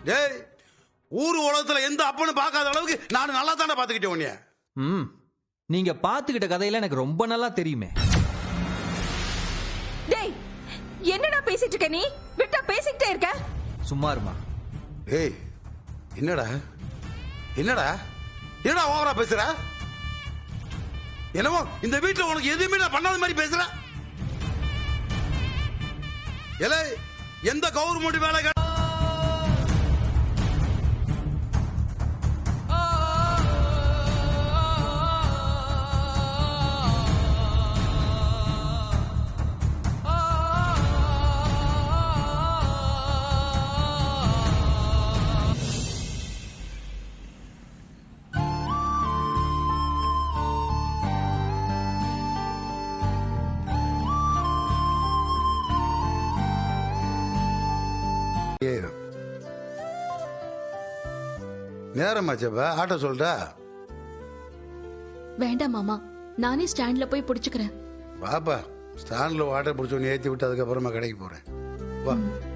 டேய், ஊர் உலகத்துல எந்த அப்பனும் பார்க்காத அளவுக்கு நான் நல்லா தானே பாத்துக்கிட்டேன் உன்னைய. ம், நீங்க பாத்துக்கிட்ட கதையில எனக்கு ரொம்ப நல்லா தெரியுமே. டேய், என்னடா பேசிட்டு இருக்க நீ? விட்டா பேசிக்கிட்டே இருக்க. சும்மா இருமா. ஏய், என்னடா என்னடா என்னடா ஓவரா பேசுற? என்னவோ இந்த வீட்டுல உனக்கு எதுவுமே நான் பண்ணாத மாதிரி பேசுற. ஏலே, எந்த கவர்மெண்ட் வேலை நேரமாச்சப்ப ஆட்டோ சொல்லிட்டா? வேண்டாம் மாமா, நானே ஸ்டாண்ட்ல போய் புடிச்சுக்கிறேன். பாப்பா, ஸ்டாண்ட்ல ஆட்டோ பிடிச்சோன்னு ஏற்றி விட்டு அதுக்கப்புறமா கடைக்கு போறேன். வா.